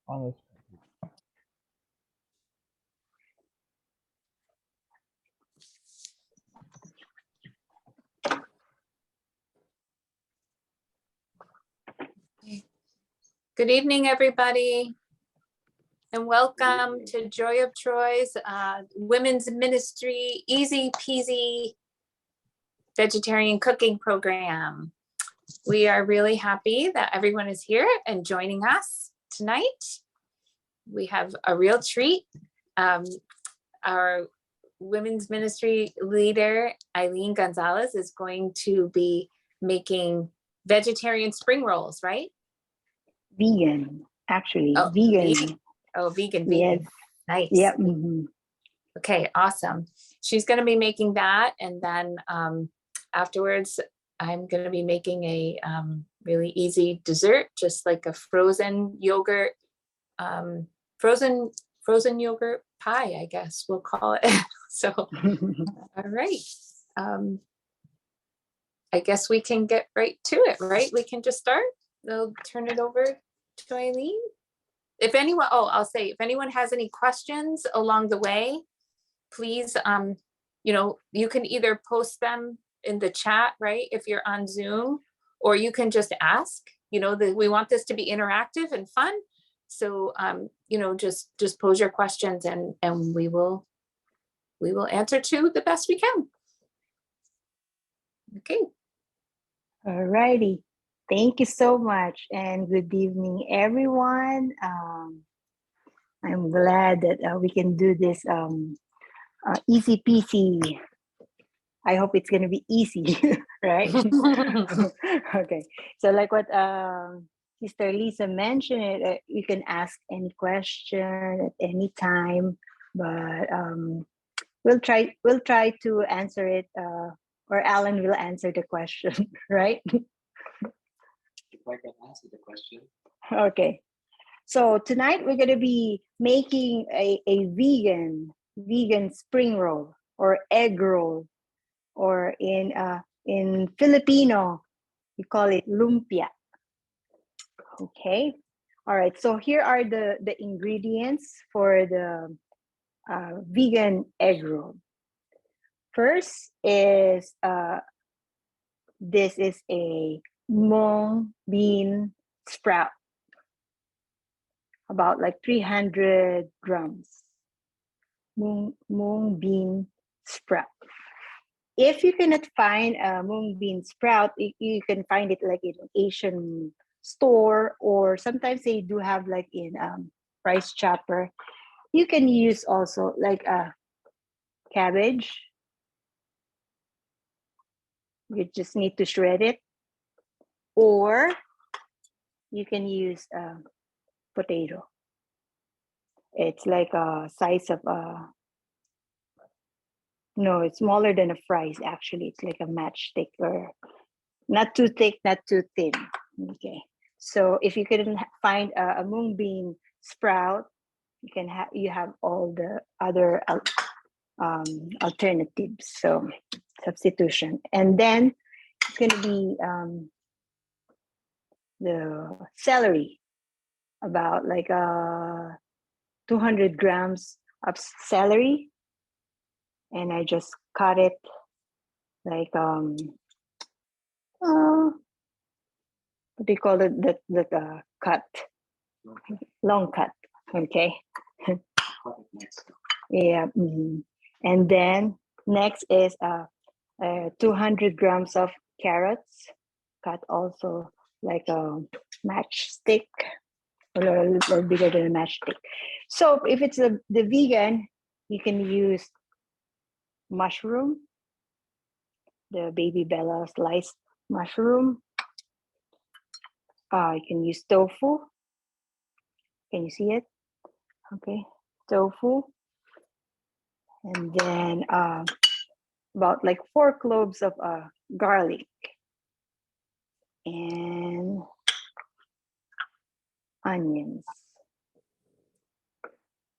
On this. Good evening, everybody, and welcome to Joy of Troy's Women's Ministry Easy Peasy Vegetarian Cooking Program. We are really happy that everyone is here and joining us tonight. We have a real treat. Our Women's Ministry leader, Eileen Gonzalez, is going to be making vegetarian spring rolls, right? Vegan, actually, Oh, vegan. Oh, vegan. Yes. Nice. Yep. Okay, awesome. She's going to be making that, and then afterwards, I'm going to be making a really easy dessert, just like a frozen yogurt, frozen yogurt pie, I guess we'll call it. So, all right. I guess we can get right to it, right? We can just start. I'll turn it over to Eileen. If anyone, I'll say, if anyone has any questions along the way, please, you can either post them in the chat, right? If you're on Zoom, or you can just ask, we want this to be interactive and fun. So, just pose your questions and we will answer to the best we can. Okay. All righty. Thank you so much, and good evening, everyone. I'm glad that we can do this easy peasy. I hope it's going to be easy, right? Okay. So like what Sister Lisa mentioned, you can ask any question at any time, but we'll try to answer it, or Alan will answer the question, right? If I can answer the question. Okay. So tonight we're going to be making a vegan spring roll or egg roll, or in Filipino we call it lumpia. Okay. All right. So here are the ingredients for the vegan egg roll. First is this is a mung bean sprout, about like 300 grams. Mung bean sprout. If you cannot find a mung bean sprout, you can find it like in an Asian store, or sometimes they do have like in rice chopper. You can use also like a cabbage. You just need to shred it, or you can use a potato. It's like a size of no, it's smaller than a fries. Actually, it's like a matchstick, or not too thick, not too thin. Okay. So if you couldn't find a mung bean sprout, you have all the other alternatives. So substitution, and then it's going to be the celery, about like 200 grams of celery, and I just cut it like what do you call it, that cut, long cut. Okay. Yeah. And then next is 200 grams of carrots, cut also like a matchstick, a little bigger than a matchstick. So if it's the vegan, you can use mushroom, the baby Bella sliced mushroom. You can use tofu. Can you see it? Okay, tofu. And then about like 4 cloves of garlic, and onions.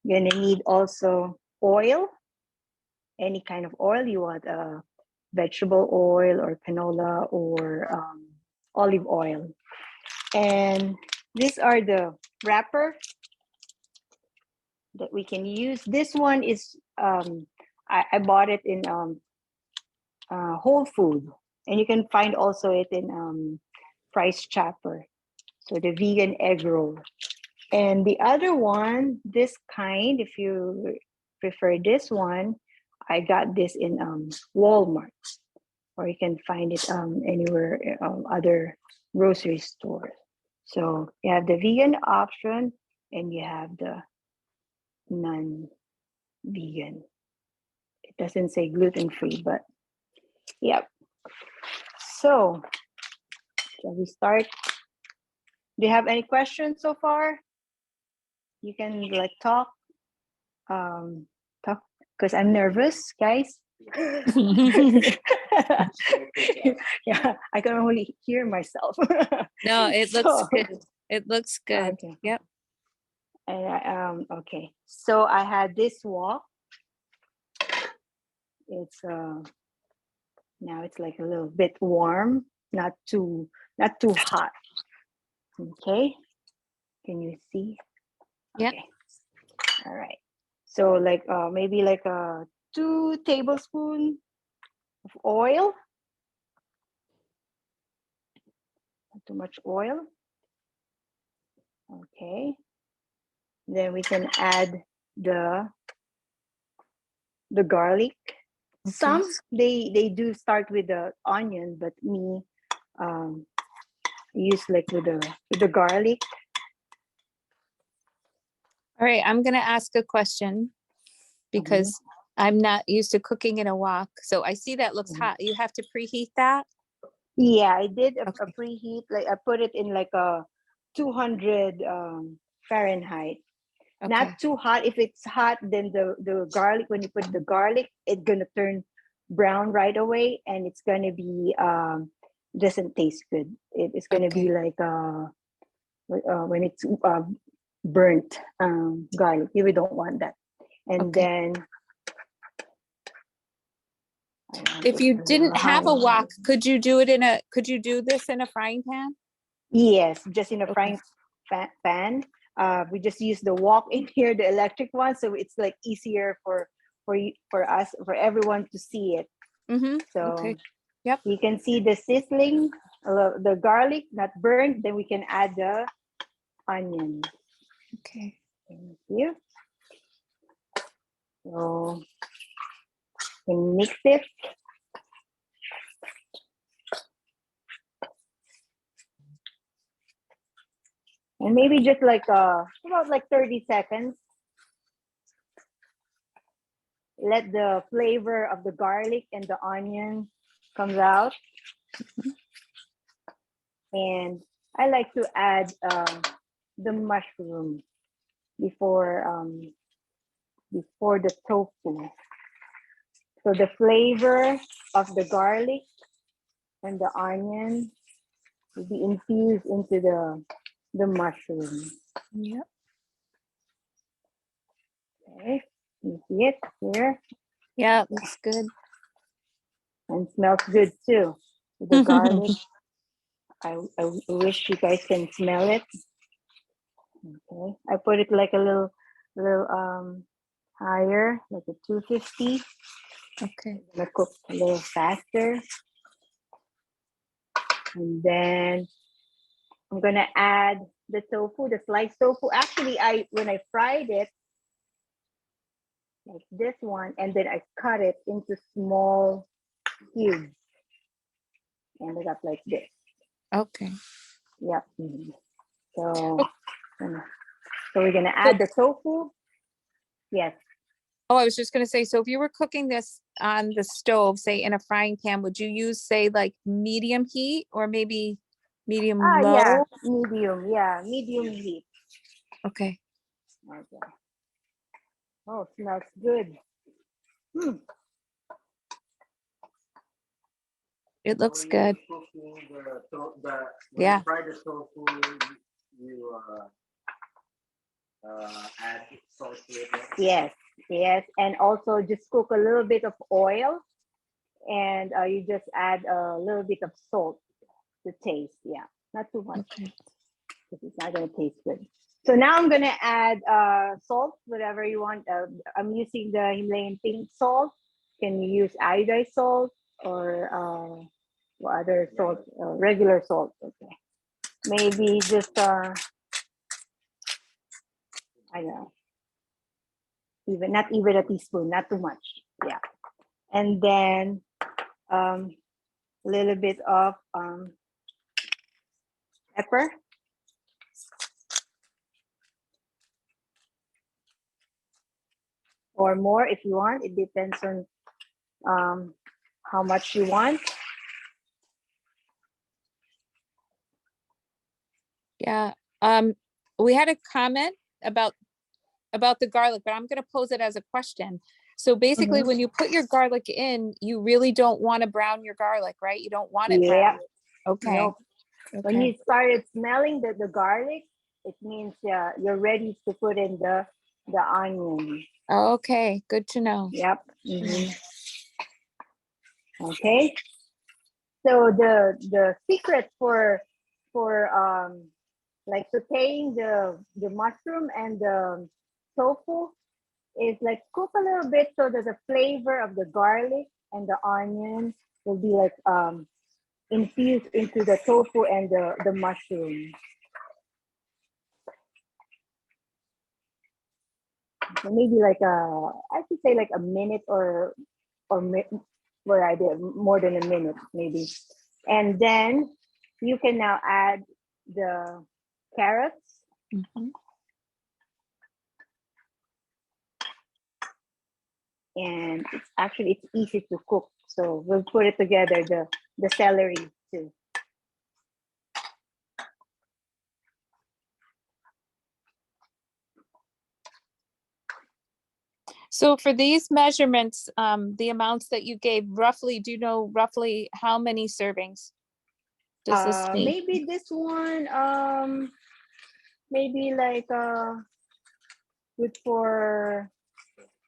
You're gonna need also oil, any kind of oil you want, vegetable oil or canola or olive oil. And these are the wrapper that we can use. This one is I bought it in Whole Food, and you can find also it in Price Chopper. So the vegan egg roll. And the other one, this kind, if you prefer this one, I got this in Walmart, or you can find it anywhere other grocery stores. So you have the vegan option and you have the non-vegan. It doesn't say gluten-free, but yep. So shall we start? Do you have any questions so far? You can like talk because I'm nervous, guys. Yeah, I can only hear myself. No, it looks good. It looks good. Okay. Yep. And okay. So I had this wok. It's now it's like a little bit warm, not too hot. Okay. Can you see? Yep. Okay. All right. So like maybe like 2 tablespoons of oil. Not too much oil. Okay. Then we can add the garlic. Okay. Some they do start with the onion, but me use like with the garlic. All right, I'm gonna ask a question because I'm not used to cooking in a wok. So I see that looks hot. You have to preheat that? Yeah, I did a Okay. preheat. Like I put it in like a 200 Fahrenheit. Okay. Not too hot. If it's hot, then the garlic, when you put the garlic, it's gonna turn brown right away, and it's gonna be doesn't taste good. It's gonna be like when it's burnt garlic. You don't want that. And Okay. then If you didn't have a wok, could you do this in a frying pan? yes, just in a Okay. frying pan. We just use the wok in here, the electric one, so it's like easier for us, for everyone to see it. Mm-hmm. So Okay. Yep. you can see the sizzling, the garlic not burnt. Then we can add the onion. Okay. Thank you. So you can mix it. And maybe just like about like 30 seconds. Let the flavor of the garlic and the onion comes out. And I like to add the mushroom before the tofu. So the flavor of the garlic and the onion will be infused into the mushroom. Yep. Okay, you see it here? Yeah, it looks good. And smells good too. The garlic. I wish you guys can smell it. Okay, I put it like a little higher, like a 250. Okay. I'm gonna cook a little faster. And then I'm gonna add the tofu, the sliced tofu. Actually, when I fried it, like this one, and then I cut it into small cubes. Ended up like this. Okay. Yep. So we're gonna add the tofu. Yes. Oh, I was just gonna say, so if you were cooking this on the stove, say in a frying pan, would you use, say, like medium heat or maybe medium low? Yeah, medium. Yeah, medium heat. Okay. Okay. Oh, smells good. It looks good. Yeah. Fry the tofu, you add salt to it. Yes, yes, and also just cook a little bit of oil, and you just add a little bit of salt to taste. Yeah, not too much Okay. because it's not gonna taste good. So now I'm gonna add salt, whatever you want. I'm using the Himalayan pink salt. Can you use iodized salt or what other salt? Regular salt. Okay. Maybe just I don't know, even not even a teaspoon, not too much. Yeah. And then a little bit of pepper. Or more if you want. It depends on how much you want. Yeah. We had a comment about the garlic, but I'm going to pose it as a question. So basically, when you put your garlic in, you really don't want to brown your garlic, right? You don't want it Yeah. brown. Okay. Nope. When Okay. you started smelling the garlic, it means you're ready to put in the onion. Okay. Good to know. Yep. Okay. So the secret for like sauteing the mushroom and the tofu is like cook a little bit so that the flavor of the garlic and the onion will be like infused into the tofu and the mushroom. So maybe like I should say like a minute or where I did more than a minute maybe. And then you can now add the carrots. And it's easy to cook. So we'll put it together, the celery too. So for these measurements, the amounts that you gave roughly, do you know roughly how many servings does this need? Maybe this one, maybe like good for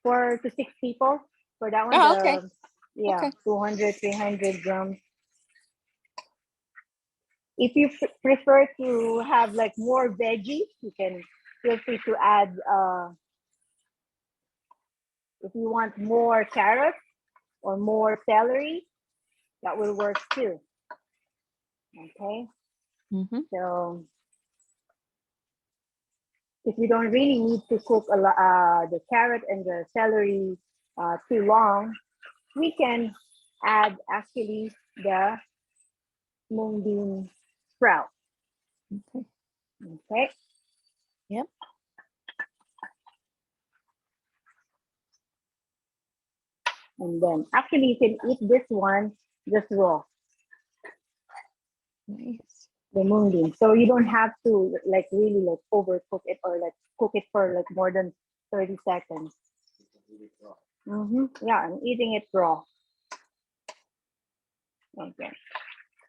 4 to 6 people. For that one, Oh, okay. yeah, Okay. 200, 300 grams. If you prefer to have like more veggies, you can feel free to add, if you want more carrots or more celery, that will work too. Okay. So if you don't really need to cook the carrot and the celery too long, we can add actually the mung bean sprout. Okay. Yep. And then actually you can eat this one just raw. Nice. The mung bean. So you don't have to like really like overcook it or like cook it for like more than 30 seconds. Yeah, I'm eating it raw. Okay.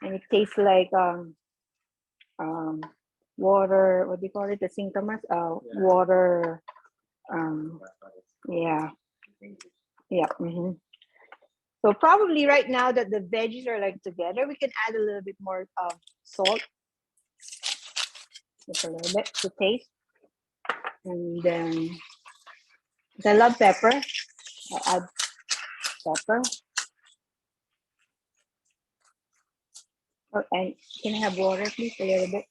And it tastes like water, what do you call it? The singkamas? Water. Yeah. Yeah. So probably right now that the veggies are like together, we can add a little bit more salt. Just a little bit to taste. And then I love pepper. I'll add pepper. Oh, and can I have water, please, a little bit?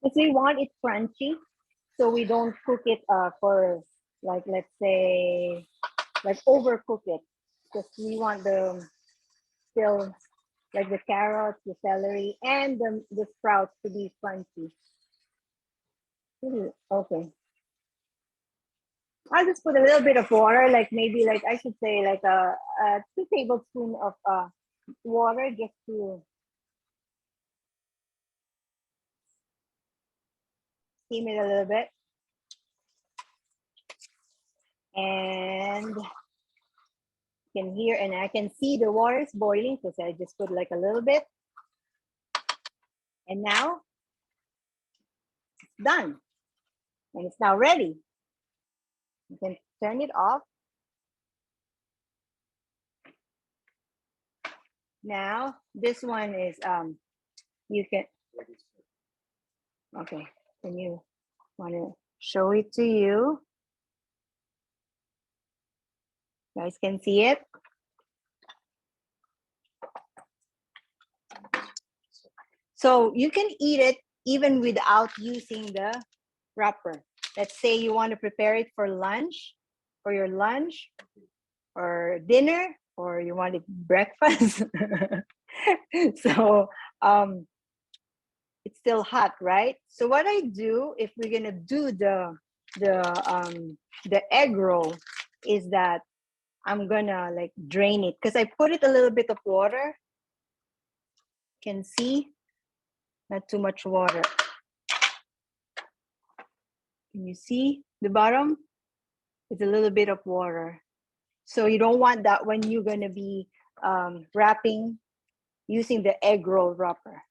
If we want it crunchy, so we don't cook it for like, let's say, like overcook it, because we want the still like the carrots, the celery, and the sprouts to be crunchy. Okay. I'll just put a little bit of water, like maybe like I should say like a 2 tablespoons of water just to steam it a little bit. And you can hear and I can see the water is boiling because I just put like a little bit. And now it's done. And it's now ready. You can turn it off. Now this one is you can, okay, can you want to show it to you? Guys can see it. So you can eat it even without using the wrapper. Let's say you want to prepare it for lunch, for your lunch or dinner, or you want it breakfast. So it's still hot, right? So what I do if we're gonna do the egg roll is that I'm gonna like drain it because I put it a little bit of water. Can see, not too much water. Can you see the bottom? It's a little bit of water. So you don't want that when you're gonna be wrapping using the egg roll wrapper.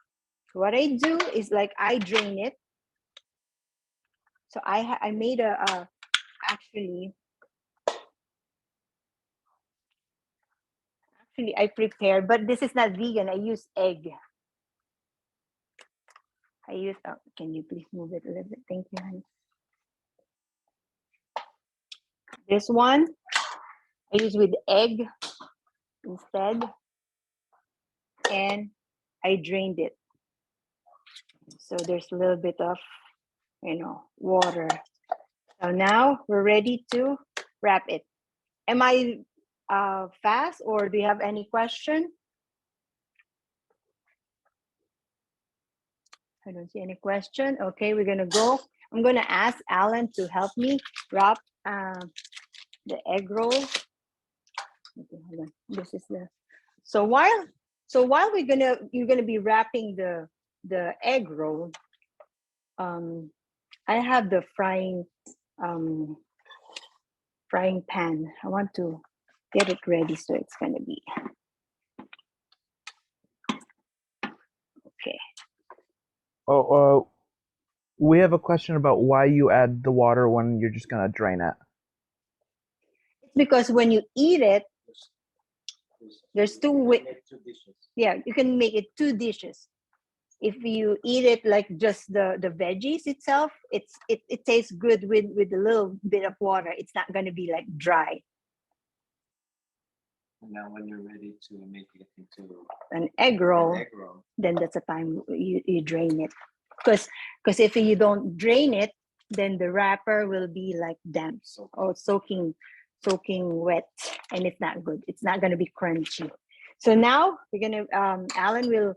So what I do is like I drain it. So I made actually I prepared, but this is not vegan. I use egg. I use, oh, can you please move it a little bit? Thank you, honey. This one, I use with egg instead. And I drained it. So there's a little bit of, water. So now we're ready to wrap it. Am I fast or do you have any question? I don't see any question. Okay, we're gonna go. I'm gonna ask Alan to help me wrap the egg roll. Okay, hold on. This is the. So while you're gonna be wrapping the egg roll. I have the frying pan. I want to get it ready, so it's gonna be okay. Oh, we have a question about why you add the water when you're just gonna drain it. It's because when you eat it, there's two dishes. Yeah, you can make it 2 dishes. If you eat it like just the veggies itself, it tastes good with a little bit of water. It's not going to be like dry. And now when you're ready to make it into an egg roll, then that's the time you drain it. Because if you don't drain it, then the wrapper will be like damp or soaking wet, and it's not good. It's not going to be crunchy. So now we're gonna Alan will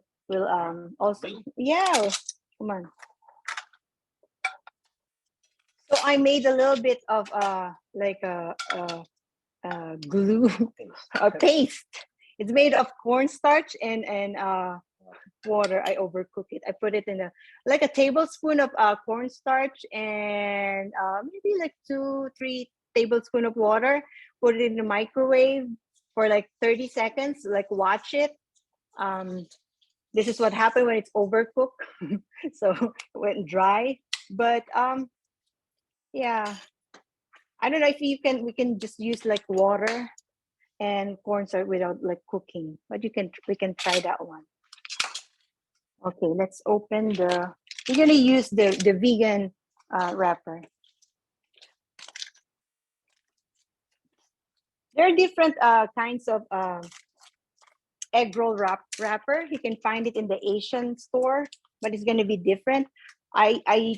also, yeah, come on. So I made a little bit of like a glue, a paste. It's made of cornstarch and water. I overcook it. I put it in like a tablespoon of cornstarch and maybe like 2-3 tablespoons of water. Put it in the microwave for like 30 seconds. Like watch it. This is what happened when it's overcooked. So it went dry. But yeah, I don't know if we can just use like water and cornstarch without like cooking, but we can try that one. Okay, let's open we're gonna use the vegan wrapper. There are different kinds of egg roll wrapper. You can find it in the Asian store, but it's gonna be different. I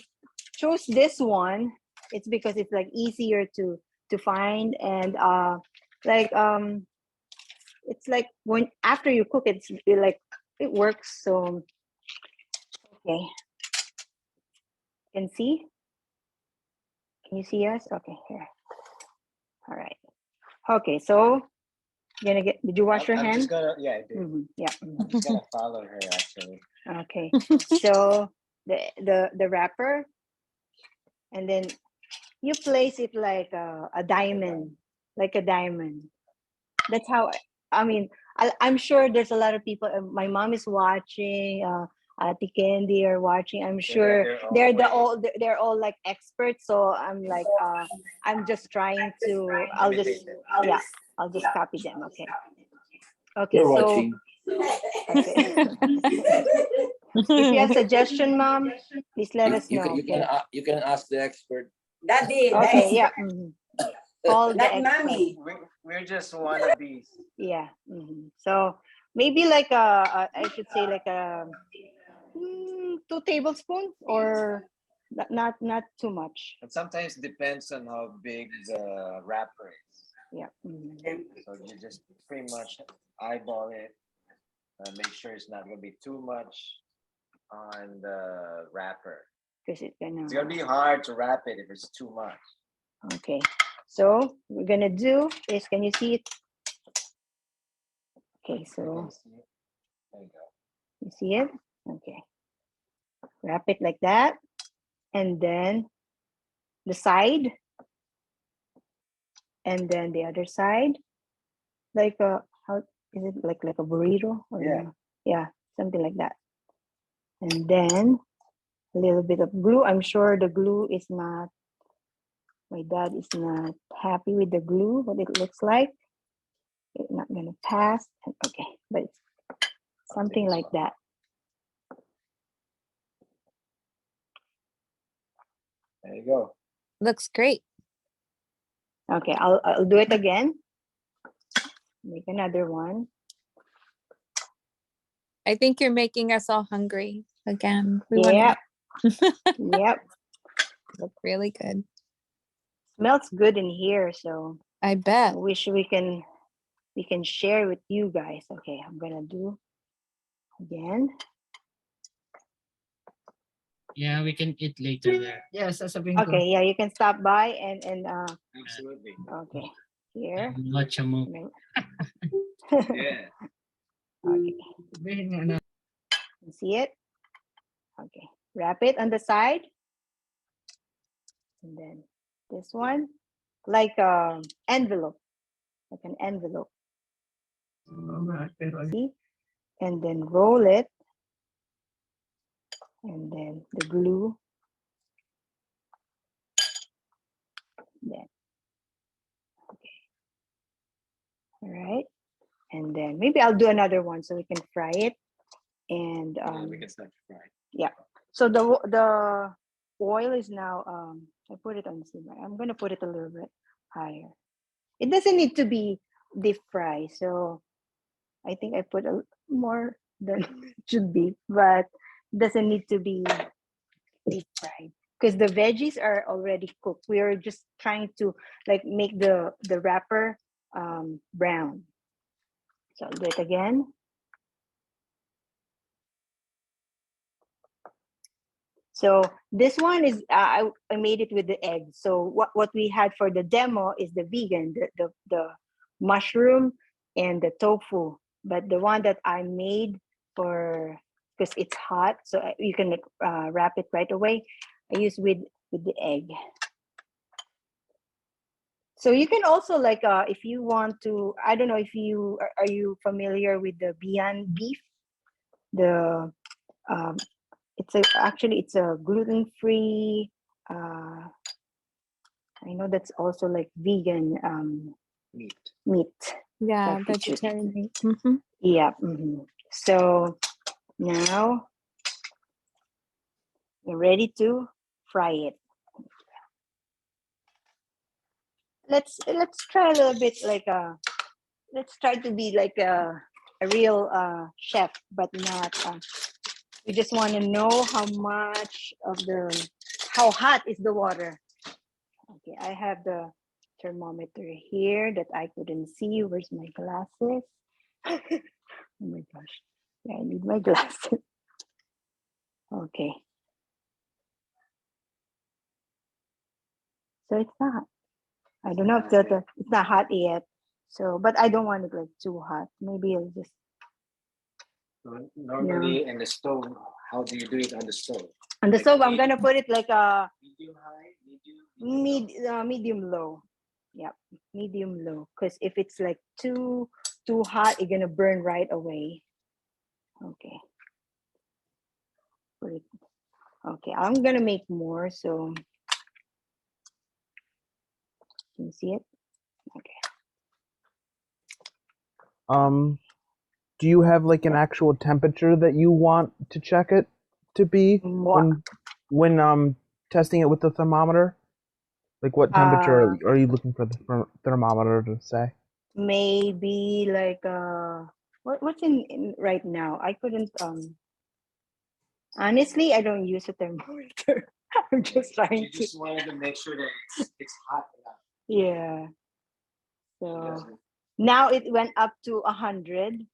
chose this one. It's because it's like easier to find, and it's like when after you cook it, it works. So okay, can see? Can you see us? Okay, here. All right. Okay, so you're gonna get. Did you wash your hands? Yeah, I did. Yeah. I'm just gonna follow her actually. Okay. So the wrapper, and then you place it like a diamond, like a diamond. That's how. I mean, I'm sure there's a lot of people. My mom is watching. Ate Candy are watching. I'm sure they're all like experts. So I'm like I'm just trying to. I'll just copy them. Okay. Okay. We're So watching. Okay. If you have suggestion, Mom, please let us know. Okay. You can ask the expert. Daddy, Okay. the Yeah. expert, Call the not expert. mommy. We're just wannabes. Yeah. So maybe like I should say like 2 tablespoons or not too much. It sometimes depends on how big the wrapper is. Yeah. So you just pretty much eyeball it and make sure it's not gonna be too much on the wrapper. Because It's gonna be hard to wrap it if it's too much. Okay. So we're gonna do is, can you see it? Okay. So There you go. you see it? Okay. Wrap it like that, and then the side, and then the other side, like how is it, like a burrito? Or Yeah. yeah, something like that. And then a little bit of glue. I'm sure the glue is not. My dad is not happy with the glue. What it looks like. It's not gonna pass. Okay, but it's something like that. There you go. Looks great. Okay, I'll do it again. Make another one. I think you're making us all hungry again. We Yep. want Yep. to look really good. Smells good in here, so I I bet. wish we can share with you guys. Okay, I'm gonna do again. Yeah, we can eat later there. Yes, sasabihin ko. Okay, yeah, you can stop by and Absolutely. okay, here. Watch a mo. Yeah. Okay, Sabihin nga na. you see it? Okay, wrap it on the side, and then this one, like envelope, like an envelope. Pero See, and then roll it, and then the glue. Then okay, all right, and then maybe I'll do another one so we can fry it. And We can start to fry. yeah, so the oil is now I put it on the simmer. I'm gonna put it a little bit higher. It doesn't need to be deep fry, so I think I put a more than it should be, but it doesn't need to be deep fried because the veggies are already cooked. We are just trying to like make the wrapper brown. So I'll do it again. So this one is I made it with the egg. So what we had for the demo is the vegan, the mushroom and the tofu. But the one that I made for, because it's hot, so you can wrap it right away. I use with the egg. So you can also like if you want to, I don't know if you are you familiar with the Beyond Beef, the actually it's a gluten-free I know that's also like vegan meat Yeah, substitute. vegetarian meat. Yeah. So now you're ready to fry it. Let's try a little bit like let's try to be like a real chef, but not we just want to know how much of how hot is the water. Okay, I have the thermometer here that I couldn't see. Where's my glasses? Oh my gosh. Yeah, I need my glasses. Okay. So it's not. I don't know if it's not hot yet. So, but I don't want it like too hot. Maybe I'll just. Normally in the stove, how do you do it on the stove? On the Like stove, I'm gonna put it like a medium high, medium. medium low. Yep, medium low. Because if it's like too hot, you're gonna burn right away. Okay. Put it. Okay, I'm gonna make more. So can you see it? Okay. do you have like an actual temperature that you want to check it to be when testing it with the thermometer? Like what temperature are you looking for the thermometer to say? Maybe like what's in right now? I couldn't honestly I don't use a thermometer. I'm just trying You to just wanted to make sure that it's hot enough. yeah. So Because now it went up to 100.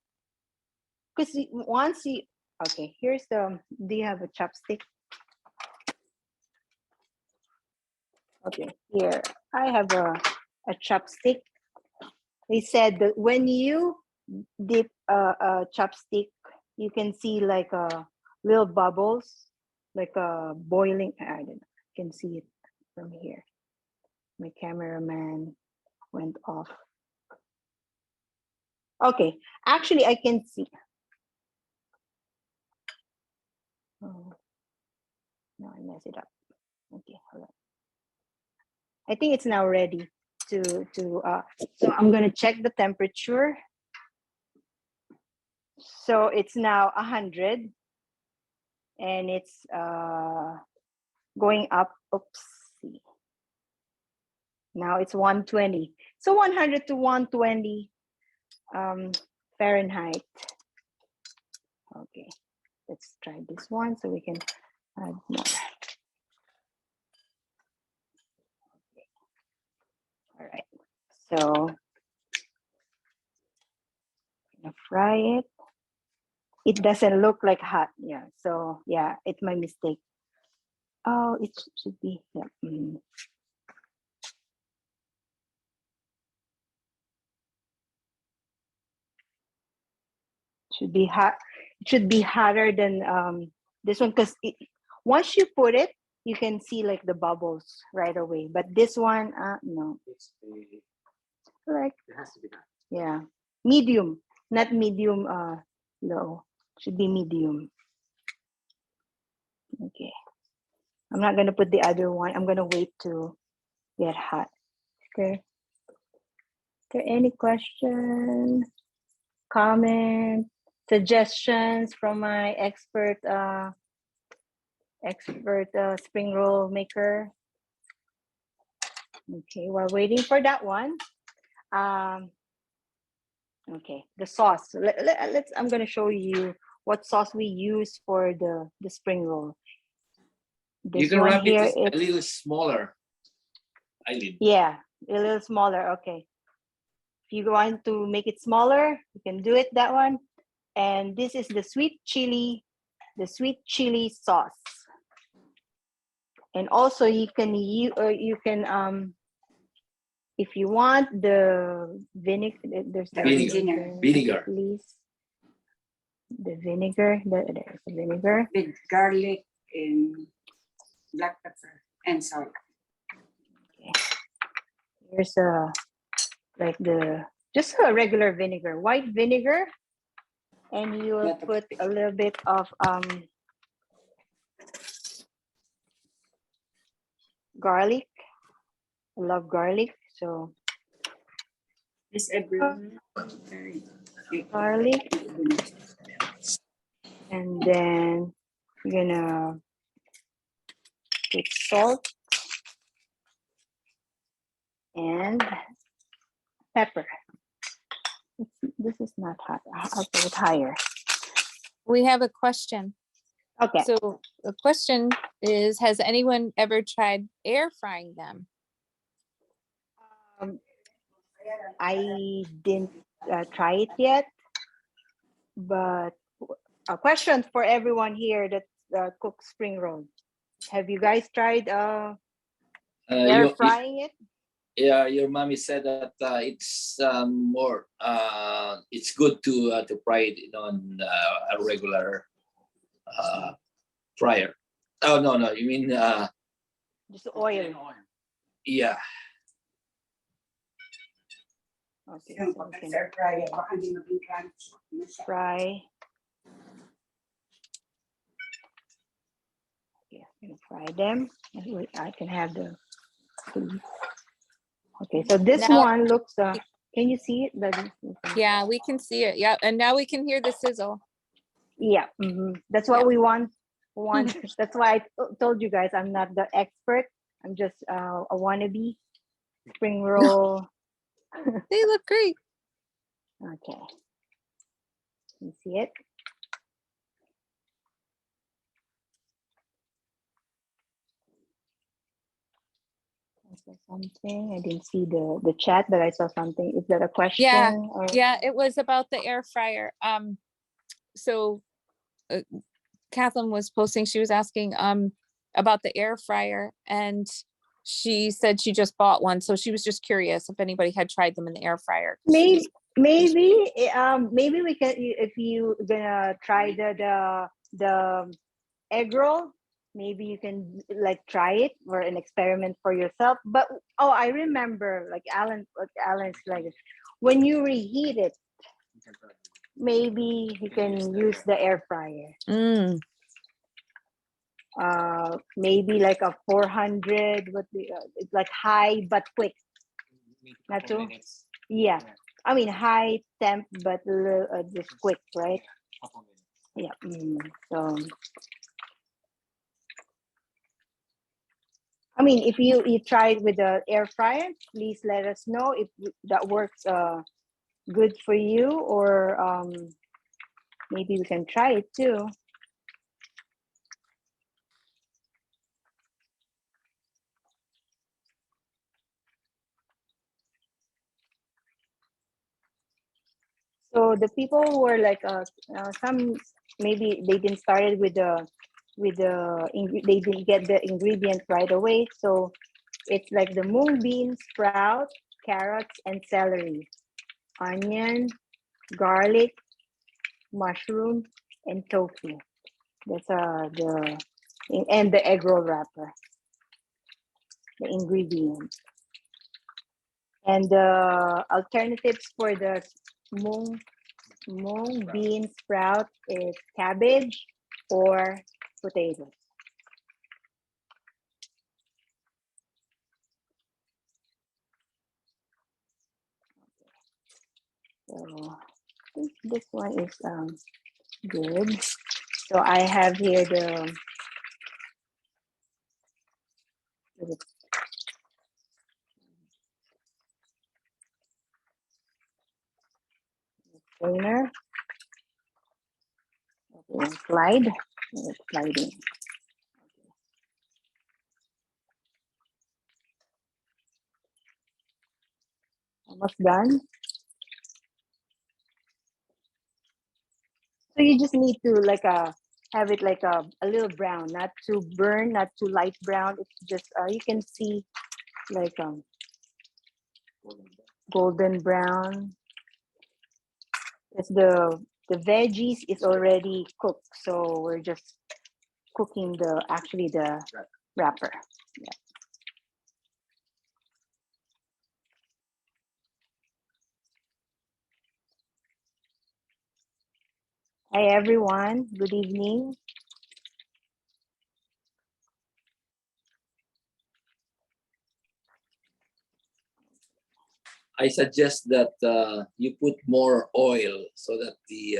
Because once you okay, here's the do you have a chopstick? Okay, here I have a chopstick. They said that when you dip a chopstick, you can see like little bubbles, like a boiling. I don't know. I can see it from here. My cameraman went off. Okay, actually, I can see. Oh, no, I messed it up. Okay, hold on. I think it's now ready to so I'm gonna check the temperature. So it's now 100 and it's going up. Oopsie. Now it's 120. So 100 to 120 Fahrenheit. Okay, let's try this one so we can add more. Okay. All right, so I'm gonna fry it. It doesn't look like hot. Yeah, so yeah, it's my mistake. Oh, it should be, yeah. Should be hot. It should be hotter than this one because once you put it, you can see like the bubbles right away. But this one, no. Like it has to be hot. yeah, medium, not medium. Low. Should be medium. Okay. I'm not gonna put the other one. I'm gonna wait to get hot. Okay. Is there any question, comment, suggestions from my expert spring roll maker? Okay, while waiting for that one, okay, the sauce. Let's. I'm gonna show you what sauce we use for the spring roll. You This can one wrap here, it a it's little smaller, Eileen. yeah, a little smaller. Okay, if you want to make it smaller, you can do it that one. And this is the sweet chili sauce. And also you can if you want the vinegar, there's the Vinegar. please. The vinegar, there's the vinegar. With garlic and black pepper and salt. Okay. Here's like just a regular vinegar, white vinegar, and you will put a little bit of garlic. I love garlic, so Is everyone garlic, and then you're gonna put salt and pepper. This is not hot. I'll put it higher. We have a question. Okay. So the question is, has anyone ever tried air frying them? I didn't try it yet, but a question for everyone here that cooks spring roll. Have you guys tried air frying it? Yeah, your mommy said that it's more it's good to fry it on a regular fryer. Oh no, you mean Just oil. yeah. Okay, so we can fry. Okay, I'm gonna fry them. I can have the. Okay, so this Now- one looks Can you see it? Yeah, we can see it. Yeah, and now we can hear the sizzle. Yeah, that's what Yep. we want. That's why I told you guys I'm not the expert. I'm just a wannabe spring roll. They look great. Okay, you see it? I saw something. I didn't see the chat, but I saw something. Is that a question? Yeah, or... yeah, it was about the air fryer. So Kathleen was posting, she was asking about the air fryer, and she said she just bought one. So she was just curious if anybody had tried them in the air fryer. Maybe maybe we can, if you gonna try the egg roll, maybe you can like try it for an experiment for yourself. But oh, I remember like Alan's like, when you reheat it, maybe you can use the air fryer. Maybe like a 400, it's like high but quick. Not too, yeah. I mean high temp but just quick, right? Yeah. So I mean, if you tried with the air fryer, please let us know if that works good for you, or maybe we can try it too. So the people who were like some, maybe they didn't started with they didn't get the ingredient right away. So it's like the mung bean, sprout, carrots, and celery, onion, garlic, mushroom, and tofu. That's and the egg roll wrapper, the ingredients. And the alternatives for the mung bean sprout is cabbage or potatoes. So I think this one is good. So I have here the strainer. Okay, slide. It's sliding. Almost done. So you just need to like have it like a little brown, not too burn, not too light brown. It's just you can see like golden brown. Because the veggies is already cooked, so we're just cooking the wrapper. Yeah. Hi everyone, good evening. I suggest that you put more oil so that the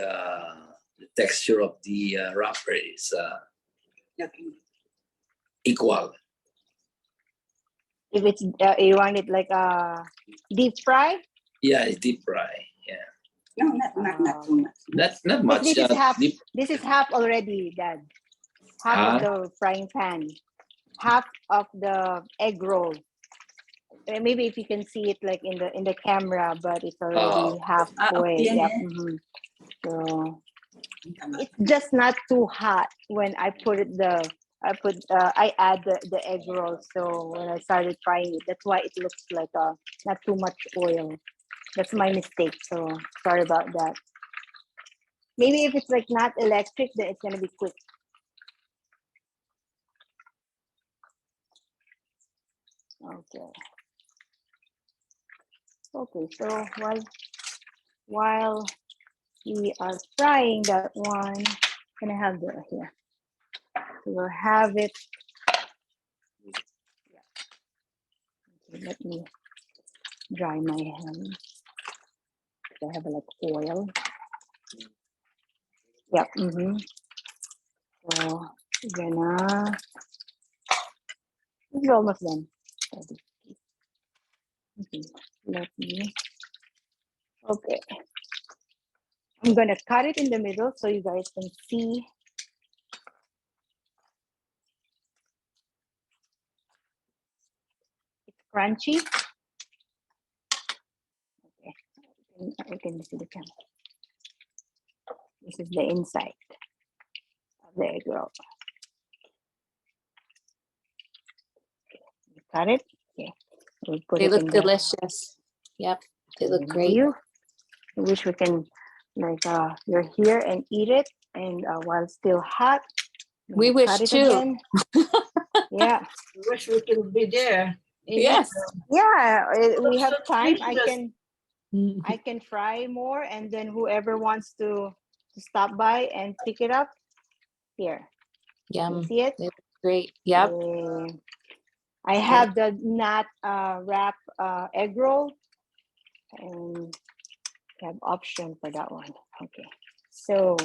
texture of the wrapper is equal. If it's you want it like deep fry? Yeah, it's deep fry. Yeah. No, not too much. Not much. This is half. Deep. This is half already, Dad. Half of the frying pan, half of the egg roll. Maybe if you can see it like in the camera, but it's already halfway. Yeah. Yep. So it's just not too hot when I put it I add the egg roll. So when I started frying it, that's why it looks like not too much oil. That's my mistake. So sorry about that. Maybe if it's like not electric, then it's gonna be quick. Okay. Okay, so while we are frying that one, can I have the here? So we'll have it. Okay, let me dry my hands. I have like oil. Yep. So we're gonna. This is almost done. Okay. Let me. Okay. I'm gonna cut it in the middle so you guys can see. It's crunchy. Okay. I can see the camera. This is the inside of the egg roll. Got it? Okay. We'll put They it in look the delicious. Yep, they look great. you. I wish we can like you're here and eat it and while still hot. I'm We gonna wish cut it too. again. Yeah. Wish we could be there. Yes. Yeah, we have So time. speechless. I can fry more and then whoever wants to stop by and pick it up here. You Yum. see it? They look great. Yep. Yeah. I have the nut wrap egg roll and I have option for that one. Okay, so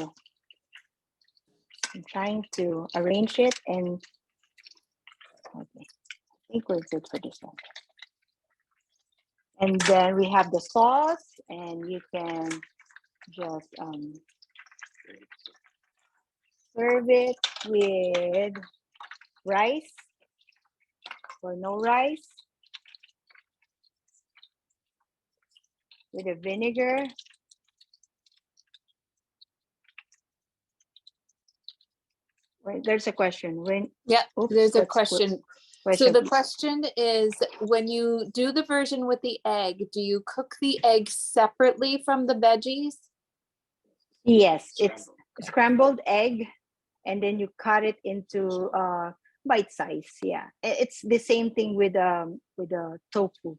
I'm trying to arrange it and okay, I think we're good for this one. And then we have the sauce and you can just serve it with rice or no rice with a vinegar. Wait, there's a question. When Yep. oops, There's a that's question. So the question is, when you do the version with the egg, do you cook the egg separately from the veggies? Yes, it's scrambled egg, and then you cut it into bite size. Yeah, it's the same thing with the tofu.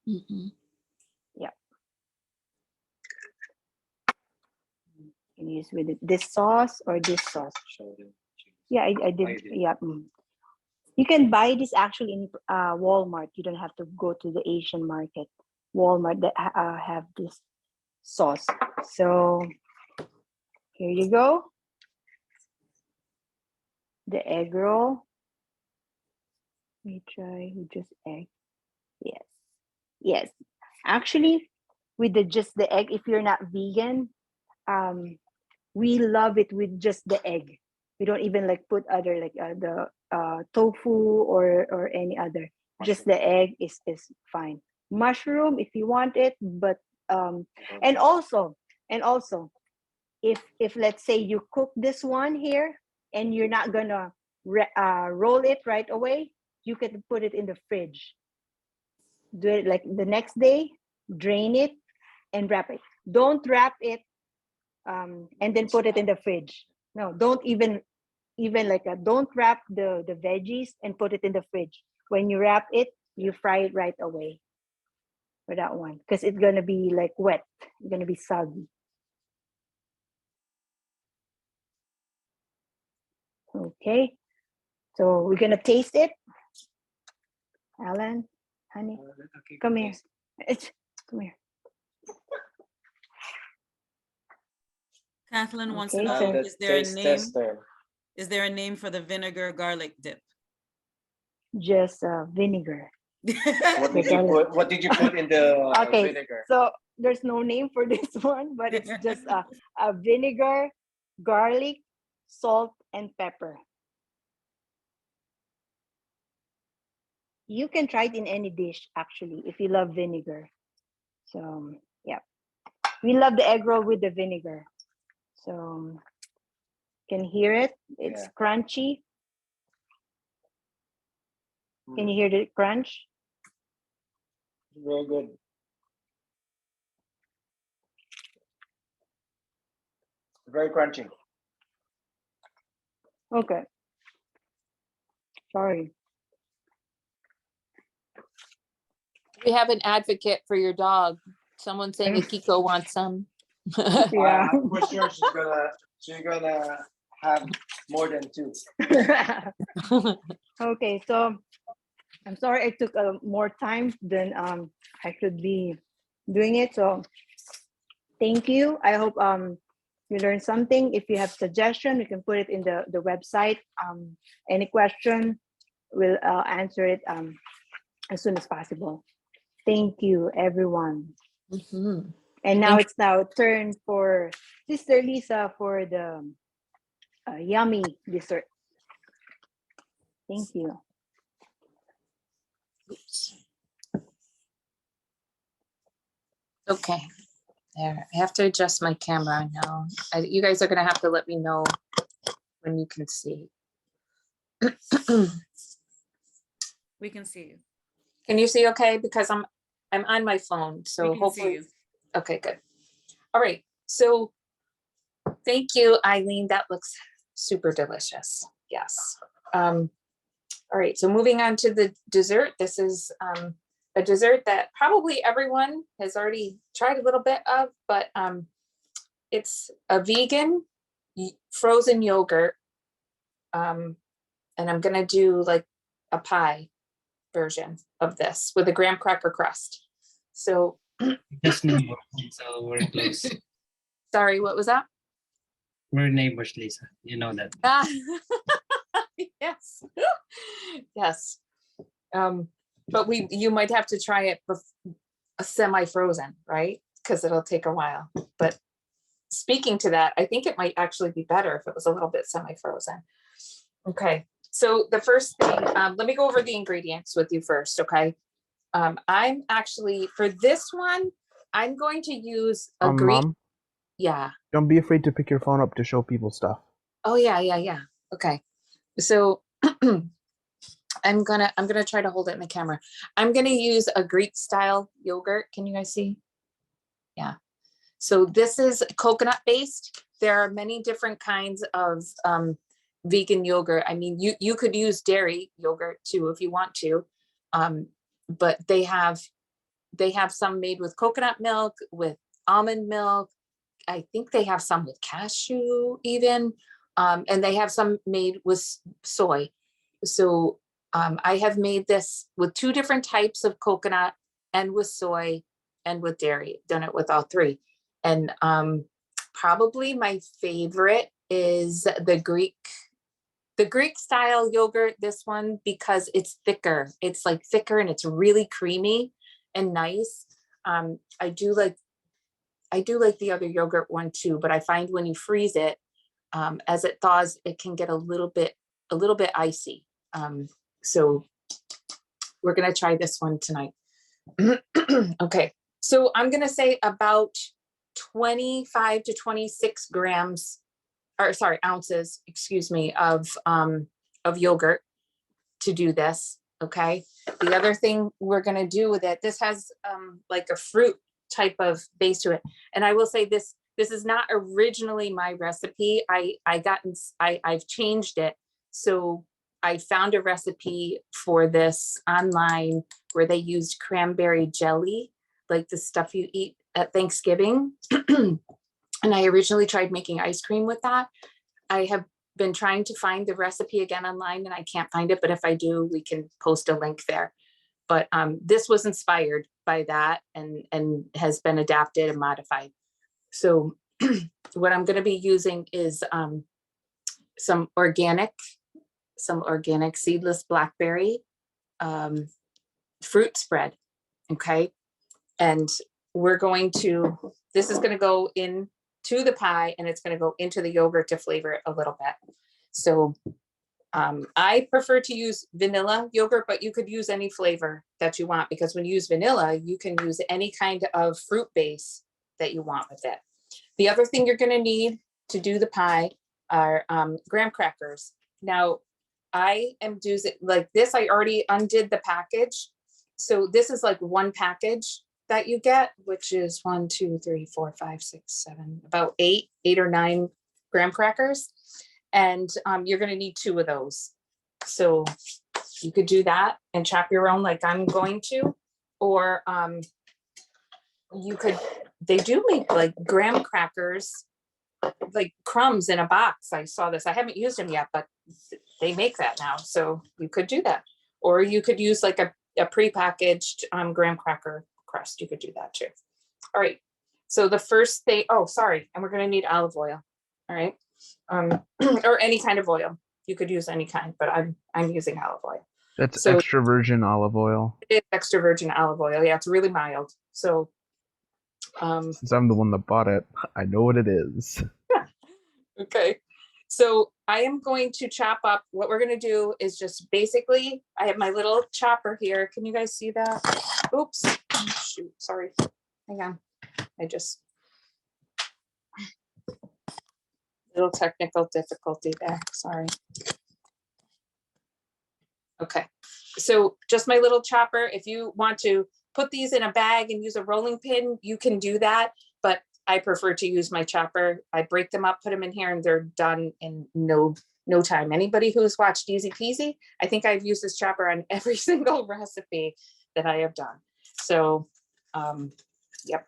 Yeah, you can use with this sauce or this sauce. Yeah, I did. Yeah. You can buy this actually in Walmart. You don't have to go to the Asian market. Walmart that have this sauce. So here you go. The egg roll. Let me try with just egg. Yes. Yes. Actually, with just the egg, if you're not vegan, we love it with just the egg. We don't even like put other like the tofu or any other. Just the egg is fine. Mushroom if you want it, but and also if let's say you cook this one here and you're not gonna roll it right away, you can put it in the fridge. Do it like the next day, drain it and wrap it. Don't wrap it and then put it in the fridge. No, don't even like don't wrap the veggies and put it in the fridge. When you wrap it, you fry it right away for that one because it's gonna be like wet. It's gonna be soggy. Okay, so we're gonna taste it. Alan, honey, come here. Come here. Kathleen wants to Okay, know, so- is there a Taste name? tester. Is there a name for the vinegar garlic dip? Just vinegar. What did you put? What did you put in the Okay, vinegar? so there's no name for this one, but it's just a vinegar, garlic, salt, and pepper. You can try it in any dish, actually, if you love vinegar. So, yeah. We love the egg roll with the vinegar. So, can hear it? It's Yeah. crunchy. Can you hear the crunch? Very good. Very crunchy. Okay. Sorry. We have an advocate for your dog. Someone saying Akiko wants some. Yeah. I'm for sure she's gonna have more than two. Okay, so I'm sorry I took more time than I should be doing it. So Thank you. I hope you learned something. If you have suggestion, you can put it in the website. Any question, we'll answer it as soon as possible. Thank you, everyone. Mhm. And now it's now turn for Sister Lisa for the yummy dessert. Thank you. Oops. Okay, there. I have to adjust my camera now. You guys are gonna have to let me know when you can see. We can see you. Can you see okay? Because I'm on my phone, so We can see hopefully. you. Okay, good. All right, so thank you, Eileen. That looks super delicious. Yes. All right, so moving on to the dessert. This is a dessert that probably everyone has already tried a little bit of, but it's a vegan frozen yogurt. And I'm gonna do like a pie version of this with a graham cracker crust. So Just neighbors, so we're close. sorry, what was that? We're neighbors, Lisa. You know that. Ah, yes, yes. But you might have to try it semi-frozen, right? Because it'll take a while. But speaking to that, I think it might actually be better if it was a little bit semi-frozen. Okay, so the first thing, let me go over the ingredients with you first, okay? I'm actually, for this one, I'm going to use a Greek. Mom, Yeah. don't be afraid to pick your phone up to show people stuff. Oh yeah. Okay. So I'm gonna try to hold it in the camera. I'm gonna use a Greek style yogurt. Can you guys see? Yeah. So this is coconut based. There are many different kinds of vegan yogurt. I mean, you could use dairy yogurt too if you want to, but they have some made with coconut milk, with almond milk. I think they have some with cashew even, and they have some made with soy. So I have made this with 2 different types of coconut and with soy and with dairy, done it with all 3. And probably my favorite is the Greek style yogurt, this one, because it's thicker. It's like thicker and it's really creamy and nice. I do like the other yogurt one too, but I find when you freeze it, as it thaws, it can get a little bit icy. So we're gonna try this one tonight. Okay, so I'm gonna say about 25 to 26 grams, or sorry, ounces, excuse me, of yogurt to do this. Okay. The other thing we're gonna do with it, this has like a fruit type of base to it, and I will say this is not originally my recipe. I've changed it. So I found a recipe for this online where they used cranberry jelly, like the stuff you eat at Thanksgiving. And I originally tried making ice cream with that. I have been trying to find the recipe again online and I can't find it, but if I do, we can post a link there. But this was inspired by that and has been adapted and modified. So what I'm going to be using is some organic seedless blackberry fruit spread. Okay. And this is going to go into the pie and it's going to go into the yogurt to flavor it a little bit. So I prefer to use vanilla yogurt, but you could use any flavor that you want, because when you use vanilla, you can use any kind of fruit base that you want with it. The other thing you're going to need to do the pie are graham crackers. Now, I am using like this. I already undid the package. So this is like one package that you get, which is 1, 2, 3, 4, 5, 6, 7, about 8 or 9 graham crackers. And you're going to need 2 of those. So you could do that and chop your own like I'm going to, or they do make like graham crackers, like crumbs in a box. I saw this. I haven't used them yet, but they make that now. So you could do that. Or you could use like a prepackaged graham cracker crust. You could do that too. All right. So the first thing, oh, sorry, and we're gonna need olive oil, all right? Or any kind of oil. You could use any kind, but I'm using olive oil. That's So extra virgin olive oil. it's extra virgin olive oil. Yeah, it's really mild. So Since I'm the one that bought it, I know what it is. okay. So I am going to chop up. What we're going to do is just basically, I have my little chopper here. Can you guys see that? Oops. Oh, shoot. Sorry. Hang on. I just, little technical difficulty there. Sorry. Okay. So just my little chopper. If you want to put these in a bag and use a rolling pin, you can do that. But I prefer to use my chopper. I break them up, put them in here, and they're done in no time. Anybody who's watched Easy Peasy, I think I've used this chopper on every single recipe that I have done. So, yep,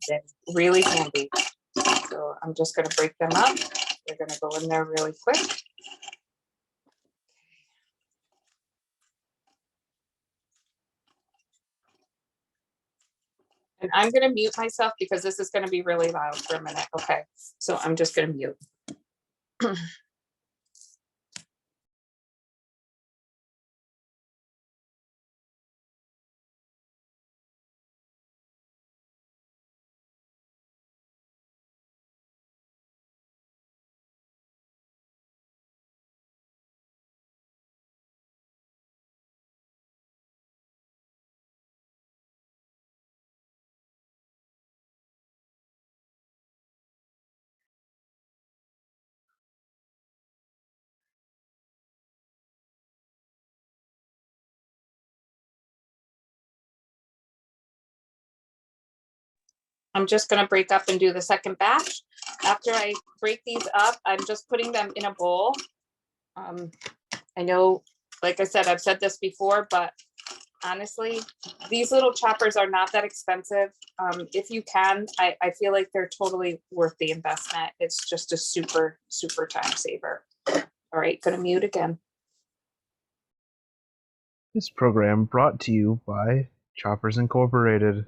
it's really handy. So I'm just going to break them up. They're going to go in there really quick. And I'm going to mute myself because this is going to be really loud for a minute. Okay, so I'm just going to mute. I'm just going to break up and do the second batch. After I break these up, I'm just putting them in a bowl. I know, like I said, I've said this before, but honestly, these little choppers are not that expensive. If you can, I feel like they're totally worth the investment. It's just a super, super time saver. All right, gonna mute again. This program brought to you by Choppers Incorporated.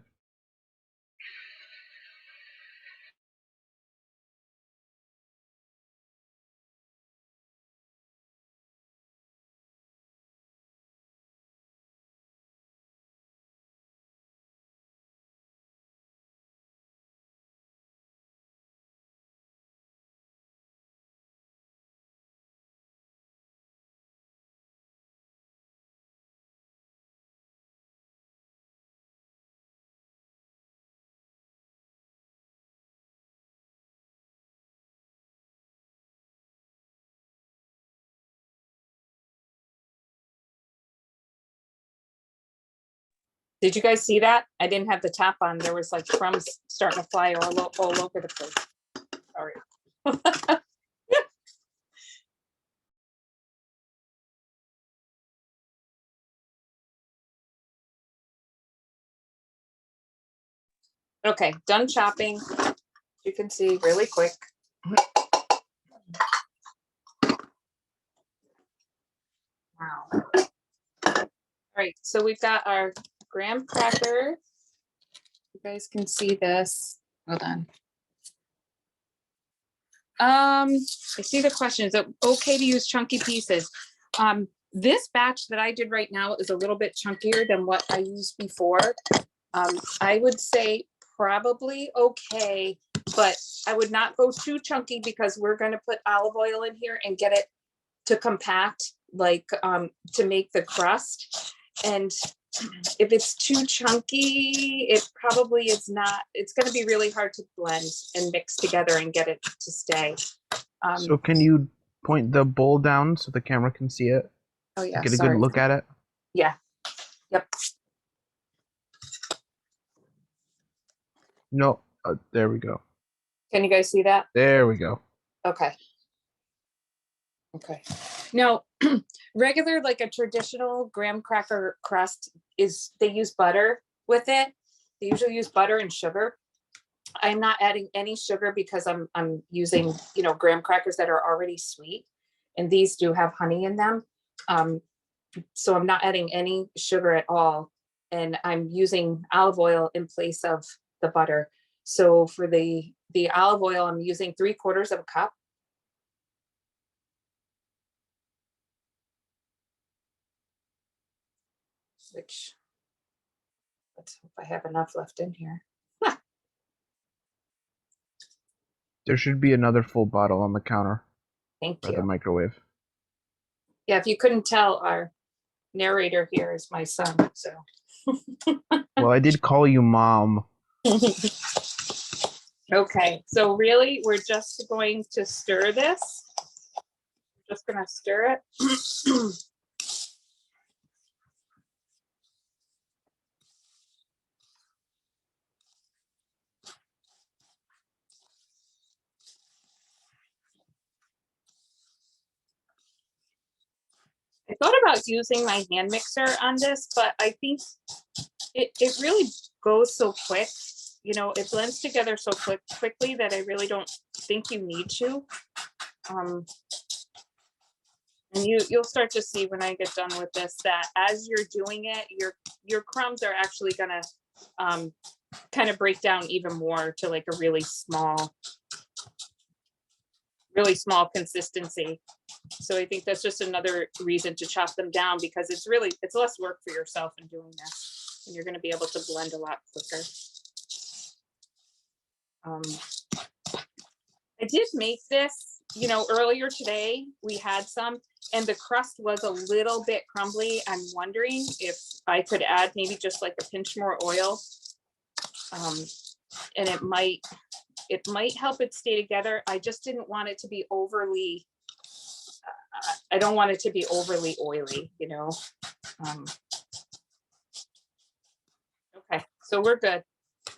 Did you guys see that? I didn't have the top on. There was like crumbs starting to fly all over the place. Sorry. Okay, done chopping. You can see really quick. Wow. All right, so we've got our graham cracker. You guys can see this. Hold on. I see the question. Is it okay to use chunky pieces? This batch that I did right now is a little bit chunkier than what I used before. I would say probably okay, but I would not go too chunky because we're going to put olive oil in here and get it to compact, like to make the crust. And if it's too chunky, it probably is not. It's going to be really hard to blend and mix together and get it to stay. So can you point the bowl down so the camera can see it? Oh yeah, Get a sorry. good look at it? Yeah. Yep. No, there we go. Can you guys see that? There we go. Okay. Okay. Now, regular, like a traditional graham cracker crust is, they use butter with it. They usually use butter and sugar. I'm not adding any sugar because I'm using, you know, graham crackers that are already sweet, and these do have honey in them. So I'm not adding any sugar at all, and I'm using olive oil in place of the butter. So for the olive oil, I'm using 3/4 of a cup. Which, let's hope I have enough left in here. There should be another full bottle on the counter Thank by the you. microwave. Yeah, if you couldn't tell, our narrator here is my son, so. Well, I did call you mom. Okay, so really, we're just going to stir this. Just gonna stir it. I thought about using my hand mixer on this, but I think it really goes so quick. You know, it blends together so quickly that I really don't think you need to. And you'll start to see when I get done with this that as you're doing it, your crumbs are actually gonna kind of break down even more to like a really small consistency. So I think that's just another reason to chop them down, because it's less work for yourself in doing this, and you're going to be able to blend a lot quicker. I did make this, you know, earlier today. We had some, and the crust was a little bit crumbly. I'm wondering if I could add maybe just like a pinch more oil, and it might help it stay together. I just didn't want it to be overly. I don't want it to be overly oily, you know. Okay, so we're good.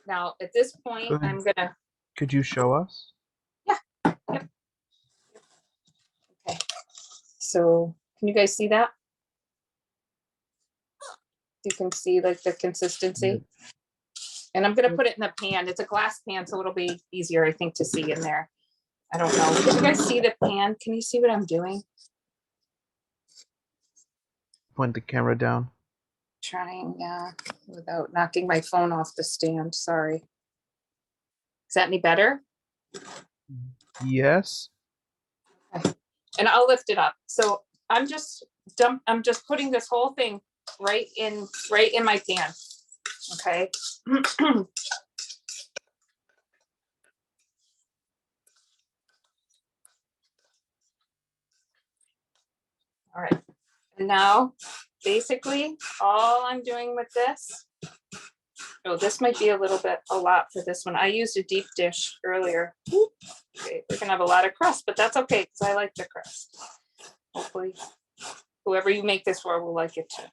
Now at this point, I'm gonna. Could you show us? Yeah. Yep. Okay. So can you guys see that? You can see like the consistency. Yep. And I'm gonna put it in the pan. It's a glass pan, so it'll be easier, I think, to see in there. I don't know. Can you guys see the pan? Can you see what I'm doing? Point the camera down. Trying without knocking my phone off the stand. Sorry. Is that any better? Yes. Okay. And I'll lift it up. So I'm just putting this whole thing right in my pan. Okay. All right. And now, basically, all I'm doing with this, this might be a lot for this one. I used a deep dish earlier. Okay, we're gonna have a lot of crust, but that's okay because I like the crust. Hopefully, whoever you make this for will like it too.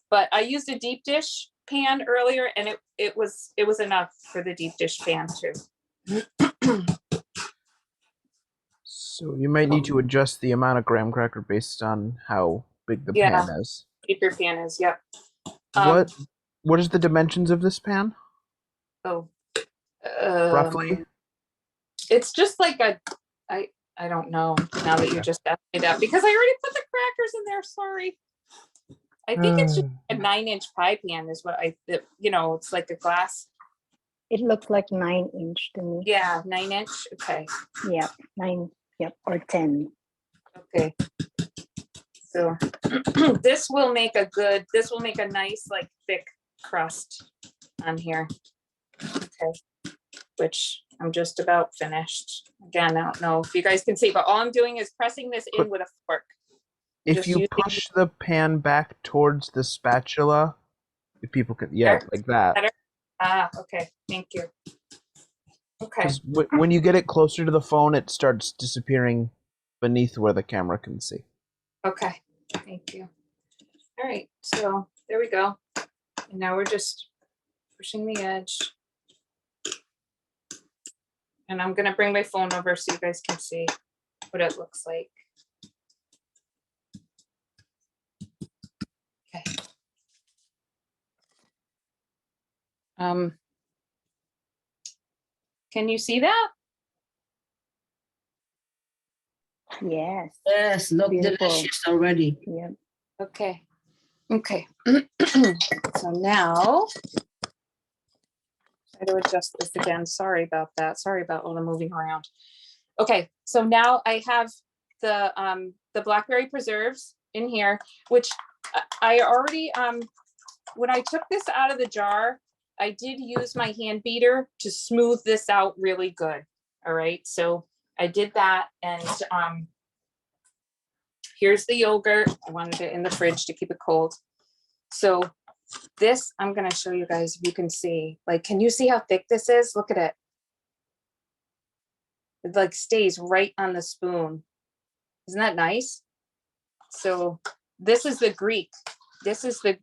But I used a deep dish pan earlier, and it was enough for the deep dish pan too. So you might need to adjust the amount of graham cracker based on how big the pan is. Big your pan is, yep. What is the dimensions of this pan? Roughly? It's just like I don't know now that you just asked me that, because I already put the crackers in there, sorry. I think it's just a 9-inch pie pan is what it's like a glass. It looks like 9-inch to me. Yeah, 9-inch, okay. Yep, 9, yep, or 10. Okay. So this will make a nice like thick crust on here. Okay. Which I'm just about finished. Again, I don't know if you guys can see, but all I'm doing is pressing this in with a fork. If you push the pan back towards the spatula, if people can, like that. Better? Okay, thank you. Okay. When you get it closer to the phone, it starts disappearing beneath where the camera can see. Okay, thank you. All right, so there we go. And now we're just pushing the edge. And I'm gonna bring my phone over so you guys can see what it looks like. Okay. Can you see that? Yes. Yes, look delicious already. Yep. Okay. Okay. So now Try to adjust this again. Sorry about that. Sorry about all the moving around. Okay, so now I have the blackberry preserves in here, which I already, when I took this out of the jar, I did use my hand beater to smooth this out really good. All right, so I did that, and here's the yogurt. I wanted it in the fridge to keep it cold. So this, I'm gonna show you guys if you can see. Like, can you see how thick this is? Look at it. It like stays right on the spoon. Isn't that nice? So this is the Greek. This is the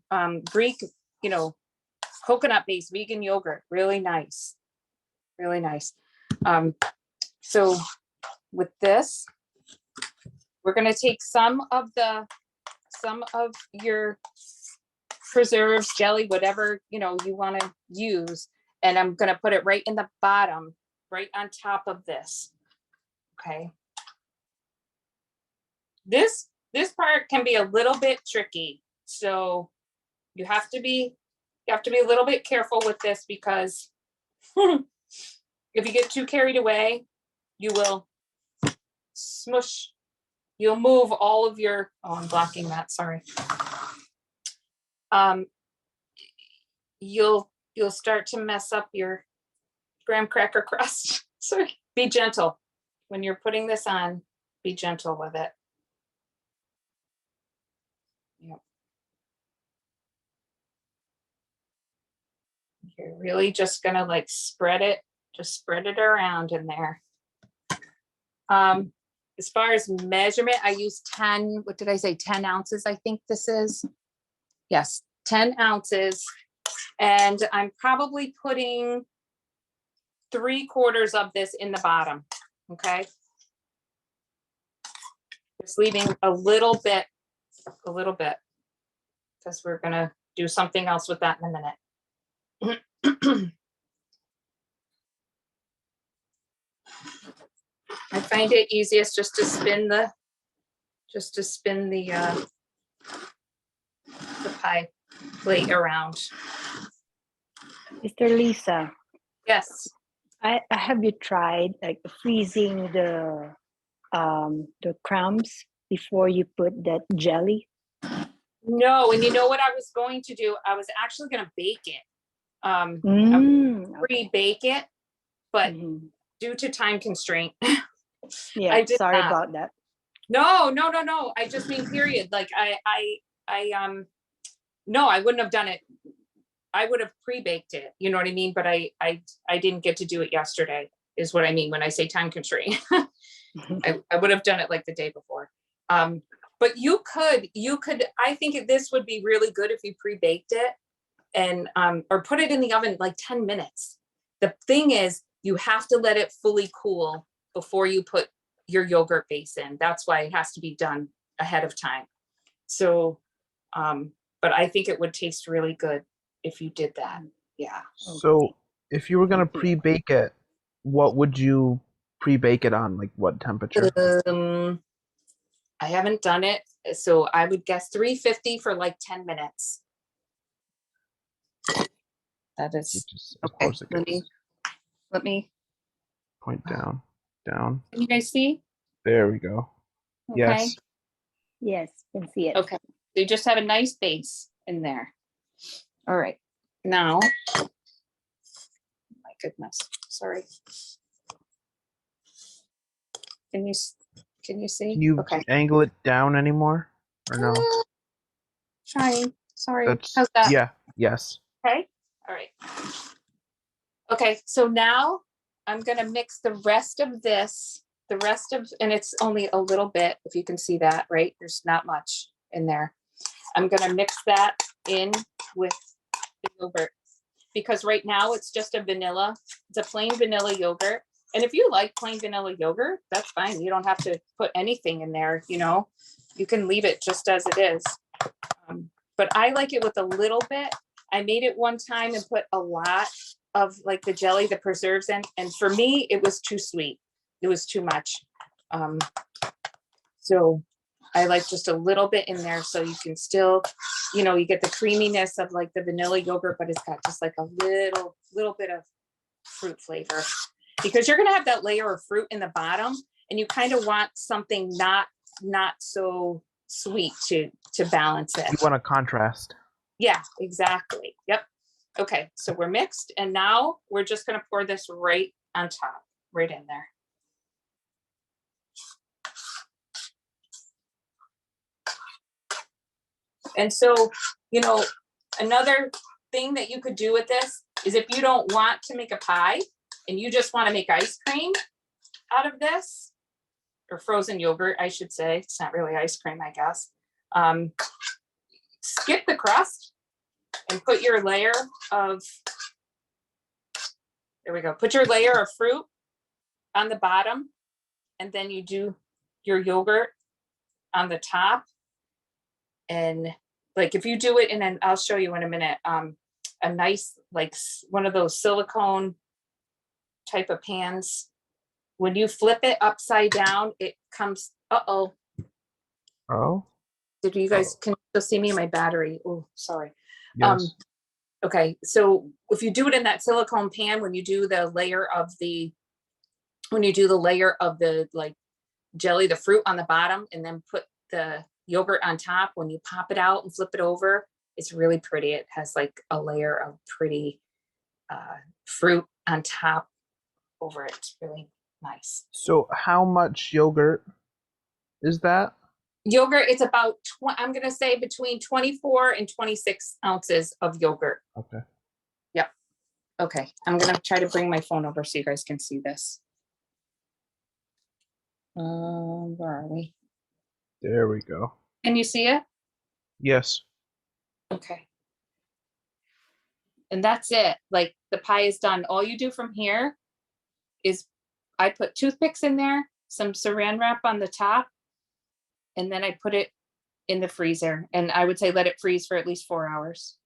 Greek, you know, coconut-based vegan yogurt. Really nice. Really nice. So with this, we're gonna take some of your preserves, jelly, whatever, you know, you wanna use, and I'm gonna put it right in the bottom, right on top of this. Okay. This part can be a little bit tricky, so you have to be a little bit careful with this, because if you get too carried away, you will smush. You'll move all of your. Oh, I'm blocking that. Sorry. You'll start to mess up your graham cracker crust. So be gentle when you're putting this on. Be gentle with it. Yep. You're really just gonna like spread it around in there. As far as measurement, I use 10, what did I say, 10 ounces, I think this is. Yes, 10 ounces. And I'm probably putting 3/4 of this in the bottom, okay? Just leaving a little bit, because we're gonna do something else with that in a minute. I find it easiest just to spin the pie plate around. Mr. Lisa, Yes. have you tried like freezing the crumbs before you put that jelly? No, and you know what I was going to do? I was actually going to bake it. Pre-bake it, but due to time constraint, yeah, I did sorry not. about that. No. I just mean period. Like no, I wouldn't have done it. I would have pre-baked it. You know what I mean? But I didn't get to do it yesterday, is what I mean when I say time constraint. I would have done it like the day before. But you could, I think this would be really good if you pre-baked it and, or put it in the oven like 10 minutes. The thing is, you have to let it fully cool before you put your yogurt base in. That's why it has to be done ahead of time. So, but I think it would taste really good if you did that. Yeah. So if you were going to pre-bake it, what would you pre-bake it on? Like what temperature? I haven't done it, so I would guess 350 for like 10 minutes. That is okay. Let me point down. Can you guys see? There we go. Okay. Yes. Yes, can see it. Okay. So you just have a nice base in there. All right. Now, my goodness, sorry. Can you see? Can you angle it down anymore or no? Trying. Sorry. That's, how's that? Yeah. Yes. Okay. All right. Okay. So now I'm going to mix the rest of this, and it's only a little bit, if you can see that, right? There's not much in there. I'm going to mix that in with the yogurt, because right now it's just a plain vanilla yogurt. And if you like plain vanilla yogurt, that's fine. You don't have to put anything in there, you know, you can leave it just as it is. But I like it with a little bit. I made it one time and put a lot of like the jelly, the preserves in, and for me, it was too sweet. It was too much. So I like just a little bit in there, so you can still, you know, you get the creaminess of like the vanilla yogurt, but it's got just like a little bit of fruit flavor, because you're gonna have that layer of fruit in the bottom, and you kind of want something not so sweet to balance it. You want a contrast. Yeah, exactly. Yep. Okay, so we're mixed, and now we're just gonna pour this right on top, right in there. And so, you know, another thing that you could do with this is if you don't want to make a pie and you just want to make ice cream out of this, or frozen yogurt, I should say. It's not really ice cream, I guess. Skip the crust and put your layer of, there we go. Put your layer of fruit on the bottom, and then you do your yogurt on the top. And like if you do it in an, I'll show you in a minute, a nice, like one of those silicone type of pans. When you flip it upside down, it comes, uh-oh. Oh? Did you guys, can you still see me? My battery, oh, sorry. Yes. Okay, so if you do it in that silicone pan, when you do the layer of the, like jelly, the fruit on the bottom, and then put the yogurt on top, when you pop it out and flip it over, it's really pretty. It has like a layer of pretty fruit on top over it. It's really nice. So how much yogurt is that? Yogurt, it's about, I'm going to say between 24 and 26 ounces of yogurt. Okay. Yep. Okay. I'm going to try to bring my phone over so you guys can see this. Where are we? There we go. Can you see it? Yes. Okay. And that's it. Like the pie is done. All you do from here is I put toothpicks in there, some saran wrap on the top, and then I put it in the freezer. And I would say let it freeze for at least 4 hours.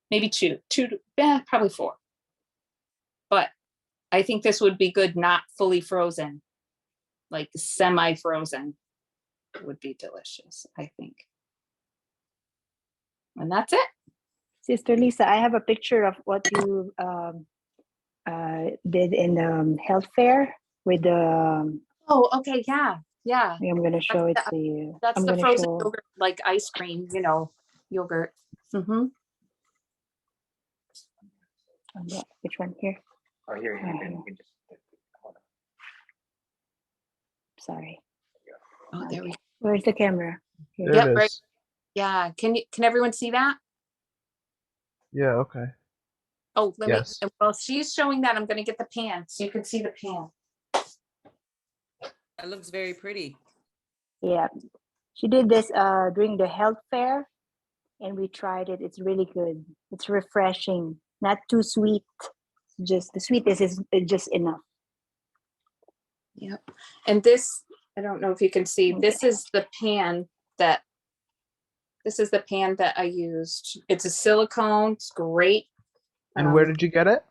Maybe probably 4. But I think this would be good, not fully frozen, like semi-frozen. It would be delicious, I think. And that's it. Sister Lisa, I have a picture of what you did in the health fair with the. Oh, okay, yeah. I'm going to show it to you. That's I'm the gonna frozen show. yogurt, like ice cream, yogurt. Mm-hmm. Which one here? Oh, here, you can just hold on. Sorry. Oh, there we go. Where's the camera? Here. There Yep, it is. right. Yeah. Can everyone see that? Yeah, okay. Oh, Yes. Well, she's showing that. I'm gonna get the pan so you can see the pan. That looks very pretty. Yeah. She did this during the health fair, and we tried it. It's really good. It's refreshing. Not too sweet. Just the sweetness is just enough. Yep. And this, I don't know if you can see, this is the pan that I used. It's a silicone. It's great. And where did you get it?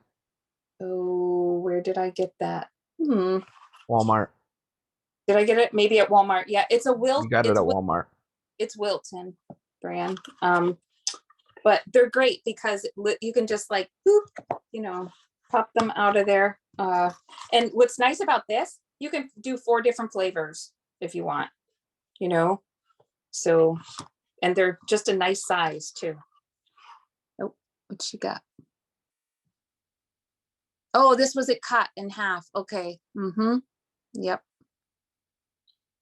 Oh, where did I get that? Walmart. Did I get it? Maybe at Walmart. Yeah, it's a Wilt. You got it at Walmart. It's Wilton brand. But they're great because you can just like, boop, pop them out of there. And what's nice about this, you can do 4 different flavors if you want, so, and they're just a nice size too. Oh, what you got? Oh, this was it cut in half. Okay. Mm-hmm. Yep.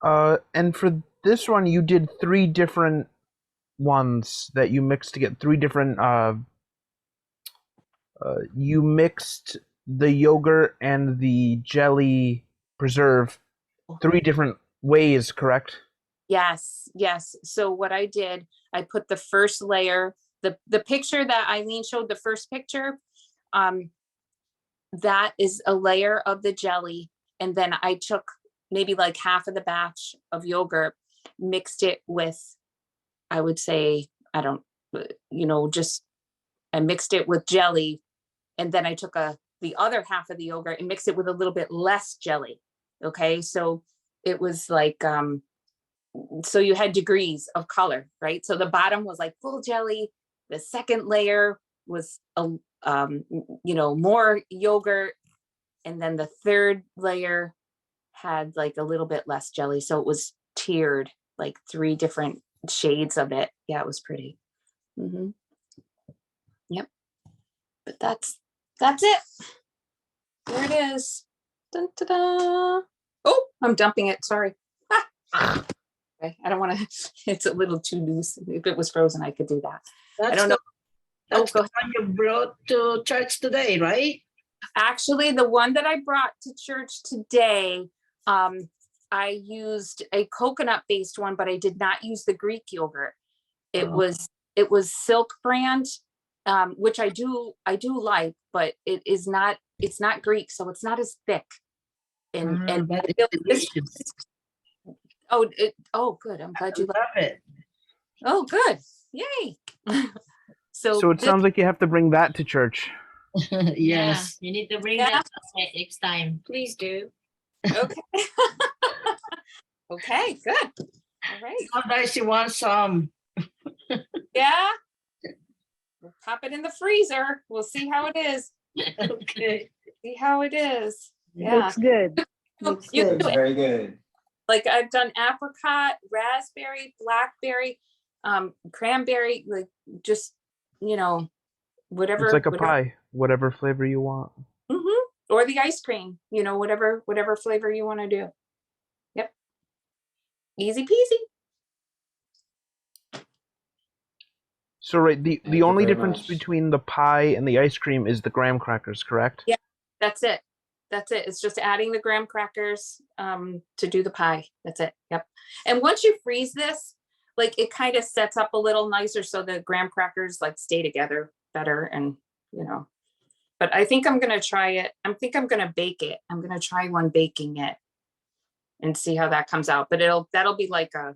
And for this one, you did 3 different ones that you mixed to get 3 different. You mixed the yogurt and the jelly preserve 3 different ways, correct? Yes. So what I did, I put the first layer, the picture that Eileen showed, the first picture, that is a layer of the jelly. And then I took maybe like half of the batch of yogurt, mixed it with, I would say, I mixed it with jelly. And then I took the other half of the yogurt and mixed it with a little bit less jelly. Okay. So it was like, so you had degrees of color, right? So the bottom was like full jelly. The second layer was more yogurt. And then the third layer had like a little bit less jelly. So it was tiered, like 3 different shades of it. Yeah, it was pretty. Yep. But that's it. There it is. Dun, da, da. Oh, I'm dumping it. Sorry. Okay, I don't want to. It's a little too loose. If it was frozen, I could do that. I don't know. That's the one you brought to church today, right? Actually, the one that I brought to church today, I used a coconut-based one, but I did not use the Greek yogurt. It was Silk brand, which I do like, but it's not Greek, so it's not as thick. And But it's delicious. Good. I'm glad you Love it. Oh, good. Yay. So it sounds like you have to bring that to church. Yes. You need to bring Yeah. that next time. Please do. Okay. Okay, good. All right. Sometimes you want some. Yeah. We'll pop it in the freezer. We'll see how it is. Okay. See how it is. Yeah. Looks good. Looks You good. do it. Very good. Like I've done apricot, raspberry, blackberry, cranberry, like just, whatever. It's like a whatever. pie, whatever flavor you want. Or the ice cream, whatever flavor you want to do. Yep. Easy peasy. So right, the Thank you only very difference much. between the pie and the ice cream is the graham crackers, correct? Yeah. That's it. It's just adding the graham crackers to do the pie. That's it. Yep. And once you freeze this, like it kind of sets up a little nicer so the graham crackers like stay together better, and but I think I'm gonna try it. I think I'm gonna bake it. I'm gonna try one baking it and see how that comes out. But that'll be like a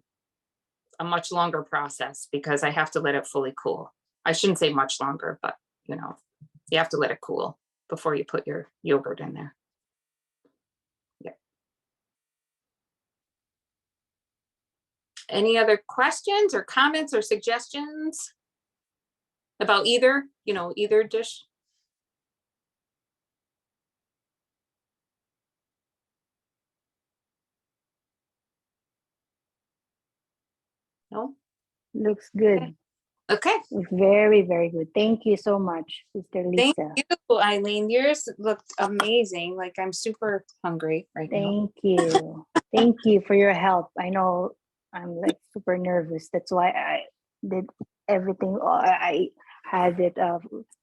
much longer process because I have to let it fully cool. I shouldn't say much longer, but you have to let it cool before you put your yogurt in there. Yeah. Any other questions or comments or suggestions about either dish? No? Looks good. Okay. Looks very, very good. Thank you so much, Sister Thank Lisa. you, Eileen. Yours looked amazing. Like I'm super hungry right now. Thank you. Thank you for your help. I know I'm like super nervous. That's why I did everything. I had it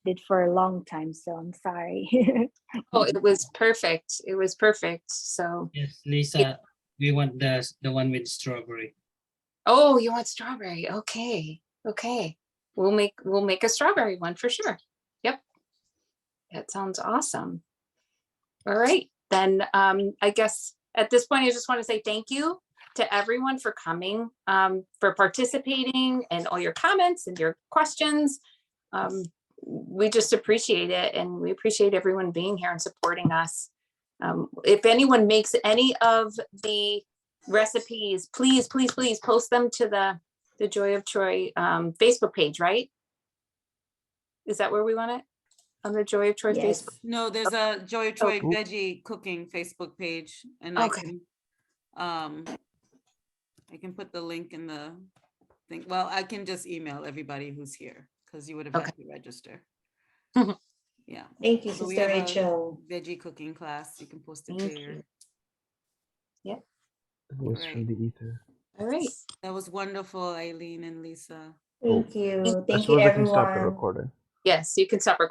did for a long time. So I'm sorry. Oh, it was perfect. It was perfect. So, Yes, Lisa, we want the one with strawberry. oh, you want strawberry? Okay. Okay. We'll make a strawberry one for sure. Yep. That sounds awesome. All right. Then I guess at this point, I just want to say thank you to everyone for coming, for participating, and all your comments and your questions. We just appreciate it, and we appreciate everyone being here and supporting us. If anyone makes any of the recipes, please post them to the Joy of Troy Facebook page, right? Is that where we want it? On the Joy of Troy Yes. Facebook? No, there's a Joy of Troy Oh. veggie cooking Facebook page, and Okay. I can put the link in the thing. Well, I can just email everybody who's here because you would have Okay. had to register. Mhm. Yeah. Thank you, So we Sister have a Rachel. veggie cooking class. You can post it Thank there. you. It was Right. from the ether. All right. That was wonderful, Eileen and Lisa. Thank you. I Thank you, suppose I can stop the everyone. recording. Yes, you can stop recording.